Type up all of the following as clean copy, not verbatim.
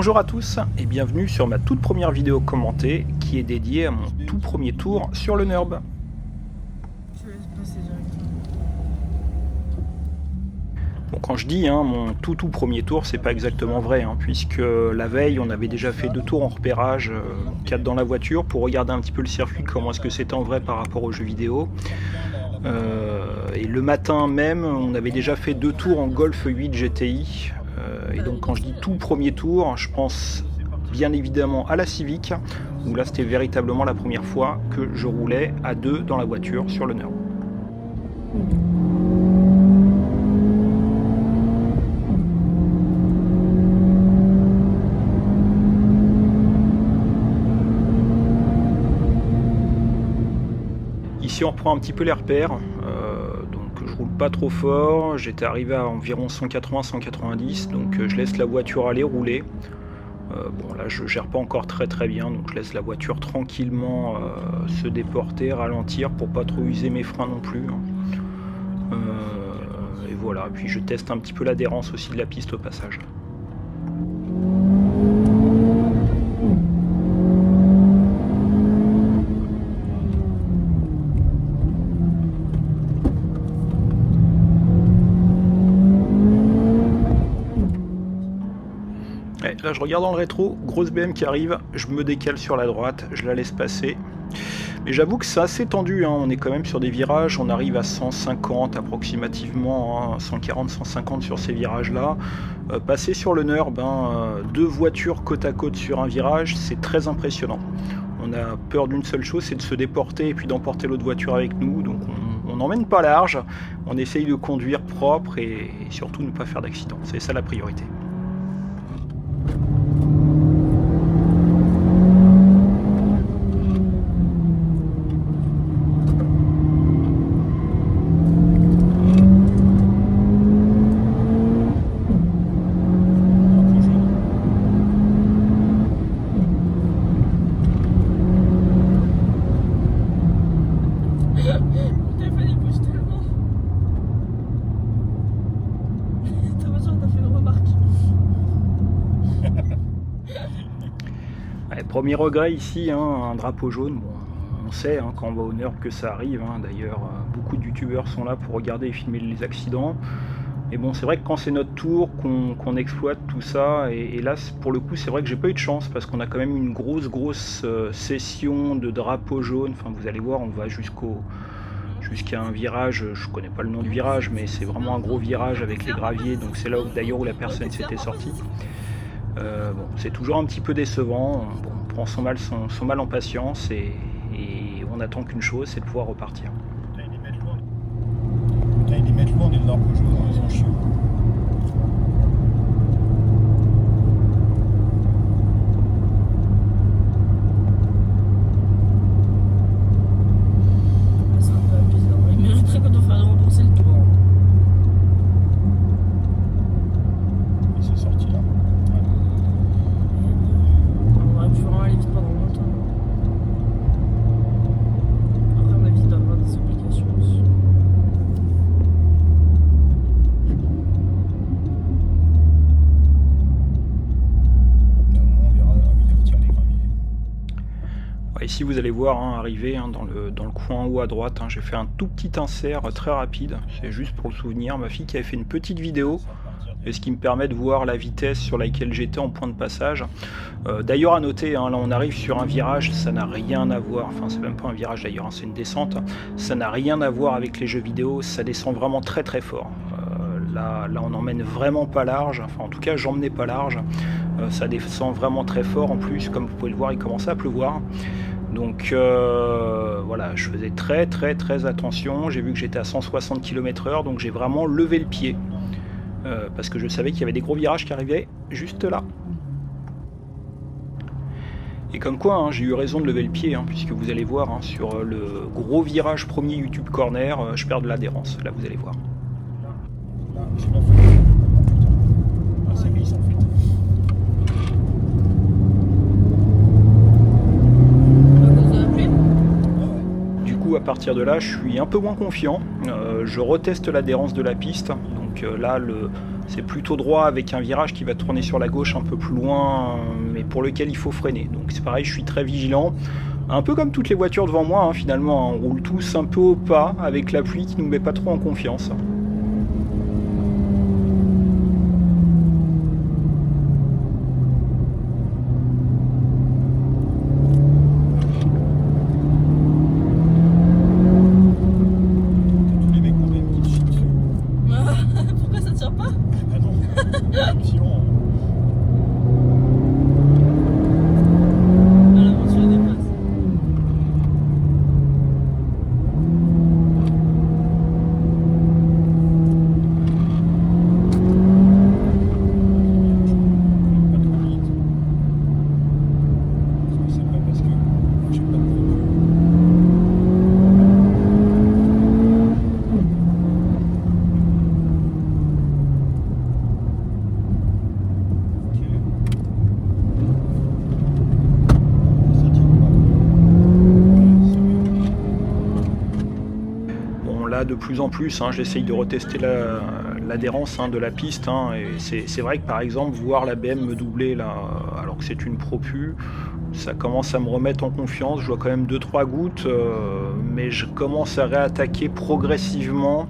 Bonjour à tous et bienvenue sur ma toute première vidéo commentée qui est dédiée à mon tout premier tour sur le NURB. Je laisse passer directement. Bon, quand je dis mon tout premier tour, c'est pas exactement vrai, puisque la veille on avait déjà fait 2 tours en repérage, 4 dans la voiture, pour regarder un petit peu le circuit, comment est-ce que c'était en vrai par rapport aux jeux vidéo. Et le matin même, on avait déjà fait 2 tours en Golf 8 GTI. Et donc quand je dis tout premier tour, je pense bien évidemment à la Civic, où là c'était véritablement la première fois que je roulais à 2 dans la voiture sur le NURB. Ici on reprend un petit peu les repères, donc je roule pas trop fort, j'étais arrivé à environ 180-190, donc je laisse la voiture aller rouler. Bon là je gère pas encore très bien, donc je laisse la voiture tranquillement se déporter, ralentir pour pas trop user mes freins non plus. Et voilà, puis je teste un petit peu l'adhérence aussi de la piste au passage. Là je regarde dans le rétro, grosse BM qui arrive, je me décale sur la droite, je la laisse passer. Mais j'avoue que c'est assez tendu, on est quand même sur des virages, on arrive à 150 approximativement, 140-150 sur ces virages-là. Passer sur le NURB, 2 voitures côte à côte sur un virage, c'est très impressionnant. On a peur d'une seule chose, c'est de se déporter et puis d'emporter l'autre voiture avec nous, donc on n'emmène pas large, on essaye de conduire propre et surtout ne pas faire d'accident, c'est ça la priorité. Mon téléphone il bouge tellement. T'as besoin, t'as fait une remarque. Ouais, premier regret ici, un drapeau jaune. Bon, on sait quand on va au NURB que ça arrive. D'ailleurs, beaucoup de youtubeurs sont là pour regarder et filmer les accidents. Et bon, c'est vrai que quand c'est notre tour, qu'on exploite tout ça, et là, pour le coup, c'est vrai que j'ai pas eu de chance parce qu'on a quand même une grosse session de drapeau jaune. Enfin, vous allez voir, on va jusqu'à un virage, je connais pas le nom du virage, mais c'est vraiment un gros virage avec les graviers, donc c'est là d'ailleurs où la personne s'était sortie. Bon, c'est toujours un petit peu décevant, bon, on prend son mal en patience et on attend qu'une chose, c'est de pouvoir repartir. Ils les mettent lourds, les drapeaux jaunes, ils sont chiants. C'est un peu abusé. Il mériterait qu'on doit faire rembourser le tour. Et c'est sorti là. Ouais. On aurait pu vraiment aller vite pendant longtemps. Après, on a vite d'avoir des obligations aussi. Au moment on verra où il retire les graviers. Ouais, ici vous allez voir arriver dans le coin en haut à droite, j'ai fait un tout petit insert très rapide, c'est juste pour le souvenir, ma fille qui avait fait une petite vidéo, et ce qui me permet de voir la vitesse sur laquelle j'étais en point de passage. D'ailleurs à noter, là on arrive sur un virage, ça n'a rien à voir, enfin c'est même pas un virage d'ailleurs, c'est une descente, ça n'a rien à voir avec les jeux vidéo, ça descend vraiment très fort. Là on n'emmène vraiment pas large, enfin en tout cas j'emmenais pas large, ça descend vraiment très fort, en plus comme vous pouvez le voir il commençait à pleuvoir. Donc voilà, je faisais très attention, j'ai vu que j'étais à 160 km/h, donc j'ai vraiment levé le pied, parce que je savais qu'il y avait des gros virages qui arrivaient juste là. Et comme quoi, j'ai eu raison de lever le pied, puisque vous allez voir, sur le gros virage premier YouTube Corner, je perds de l'adhérence, là vous allez voir. Là, c'est pas fait. Ah, ça glisse en fait. On nous a appelé. Ouais. Du coup, à partir de là, je suis un peu moins confiant. Je reteste l'adhérence de la piste. Donc là, c'est plutôt droit avec un virage qui va tourner sur la gauche un peu plus loin, mais pour lequel il faut freiner. Donc c'est pareil, je suis très vigilant. Un peu comme toutes les voitures devant moi, hein, finalement. On roule tous un peu au pas avec la pluie qui ne nous met pas trop en confiance. Pourquoi ça tire pas? Ah non, effectivement. Ah, la voiture elle dépasse. Pas trop vite. C'est pas parce que j'ai pas de problème. Ok. Ça tient pas. Ok, c'est mieux. Bon, là, de plus en plus, hein, j'essaye de retester l'adhérence de la piste. Hein, et c'est vrai que, par exemple, voir la BM me doubler, là, alors que c'est une Propu, ça commence à me remettre en confiance. Je vois quand même 2-3 gouttes, mais je commence à réattaquer progressivement.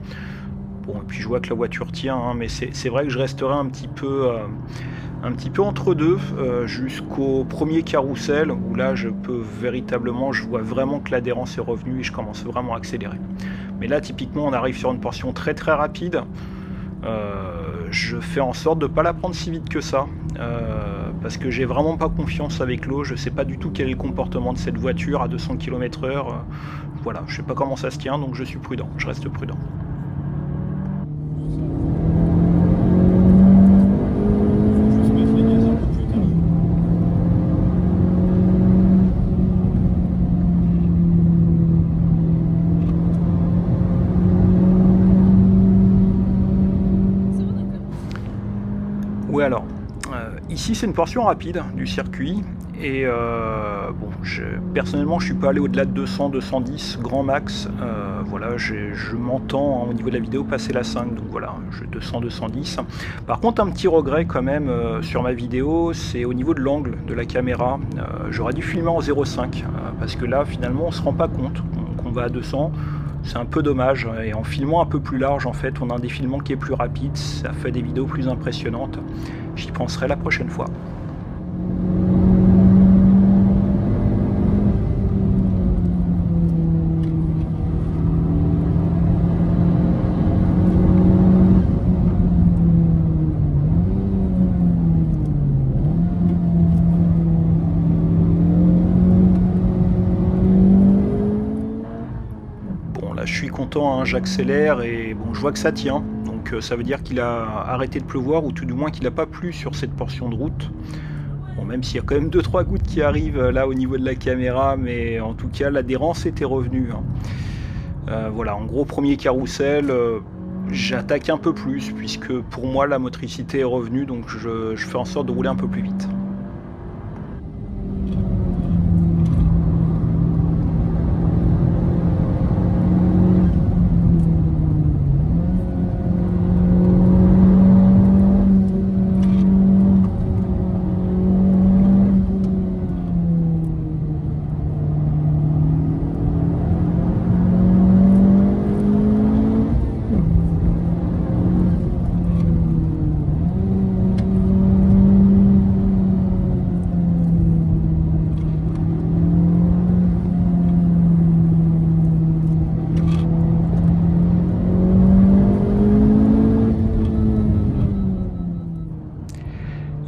Bon, et puis je vois que la voiture tient, hein, mais c'est vrai que je resterai un petit peu entre deux jusqu'au premier carrousel, où là je peux véritablement, je vois vraiment que l'adhérence est revenue et je commence vraiment à accélérer. Mais là typiquement on arrive sur une portion très très rapide. Je fais en sorte de ne pas la prendre si vite que ça, parce que j'ai vraiment pas confiance avec l'eau. Je sais pas du tout quel est le comportement de cette voiture à 200 km/h. Voilà, je sais pas comment ça se tient, donc je suis prudent, je reste prudent. Juste mettre les gaz un peu plus tard. Ça va, d'accord. Ouais, alors, ici c'est une portion rapide du circuit, et bon, personnellement je suis pas allé au-delà de 200-210 grand max. Voilà, je m'entends, hein, au niveau de la vidéo passer la 5, donc voilà, 200-210. Par contre, un petit regret quand même sur ma vidéo, c'est au niveau de l'angle de la caméra. J'aurais dû filmer en 0,5, parce que là finalement on se rend pas compte qu'on va à 200. C'est un peu dommage, et en filmant un peu plus large, en fait, on a un défilement qui est plus rapide, ça fait des vidéos plus impressionnantes. J'y penserai la prochaine fois. Bon, là je suis content, hein, j'accélère et bon, je vois que ça tient. Donc ça veut dire qu'il a arrêté de pleuvoir, ou tout du moins qu'il n'a pas plu sur cette portion de route. Bon, même s'il y a quand même 2-3 gouttes qui arrivent là au niveau de la caméra, mais en tout cas l'adhérence était revenue. Hein. Voilà, en gros premier carrousel, j'attaque un peu plus, puisque pour moi la motricité est revenue, donc je fais en sorte de rouler un peu plus vite.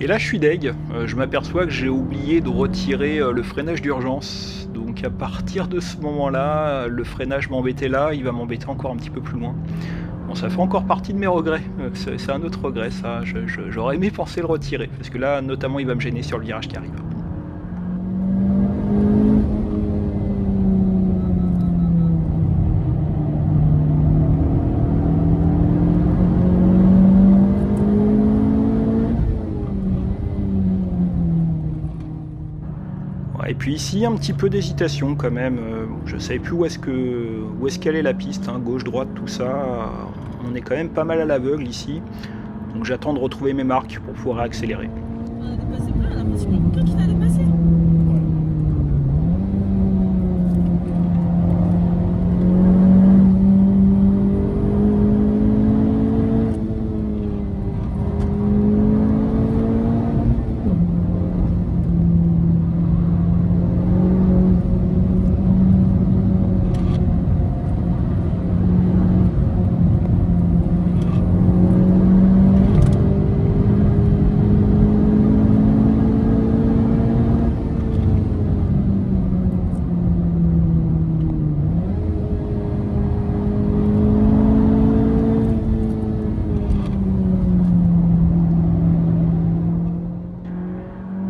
Et là je suis deg, je m'aperçois que j'ai oublié de retirer le freinage d'urgence. Donc à partir de ce moment-là, le freinage m'embêtait là, il va m'embêter encore un petit peu plus loin. Bon, ça fait encore partie de mes regrets, c'est un autre regret ça, j'aurais aimé penser le retirer, parce que là notamment il va me gêner sur le virage qui arrive. Et puis ici, un petit peu d'hésitation quand même. Je savais plus où est-ce qu'elle est la piste, hein, gauche, droite, tout ça. On est quand même pas mal à l'aveugle ici. Donc j'attends de retrouver mes marques pour pouvoir accélérer. On a dépassé plein, on a l'impression qu'il y a quelqu'un qui t'a dépassé.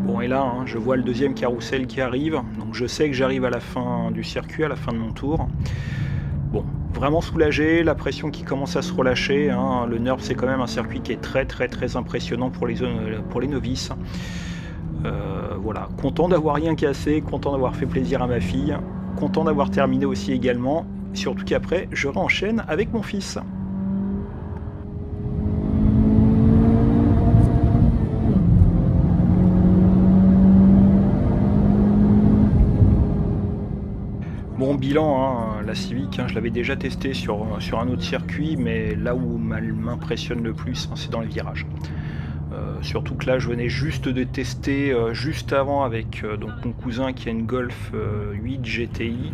Bon, et là, hein, je vois le deuxième carrousel qui arrive, donc je sais que j'arrive à la fin du circuit, à la fin de mon tour. Bon, vraiment soulagé, la pression qui commence à se relâcher, hein. Le NURB, c'est quand même un circuit qui est très impressionnant pour les novices. Voilà, content d'avoir rien cassé, content d'avoir fait plaisir à ma fille, content d'avoir terminé aussi également, surtout qu'après, je réenchaîne avec mon fils. Bon bilan, hein, la Civic, hein, je l'avais déjà testé sur un autre circuit, mais là où elle m'impressionne le plus, hein, c'est dans les virages. Surtout que là, je venais juste de tester juste avant avec donc mon cousin qui a une Golf 8 GTI.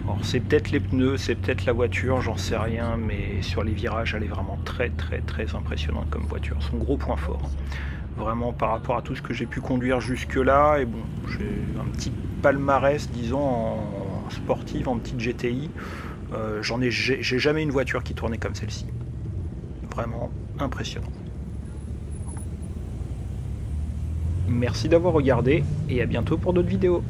Alors c'est peut-être les pneus, c'est peut-être la voiture, j'en sais rien, mais sur les virages, elle est vraiment très impressionnante comme voiture. Son gros point fort. Vraiment par rapport à tout ce que j'ai pu conduire jusque-là, et bon, j'ai un petit palmarès, disons, en sportive, en petite GTI. J'ai jamais une voiture qui tournait comme celle-ci. Vraiment impressionnant. Merci d'avoir regardé et à bientôt pour d'autres vidéos.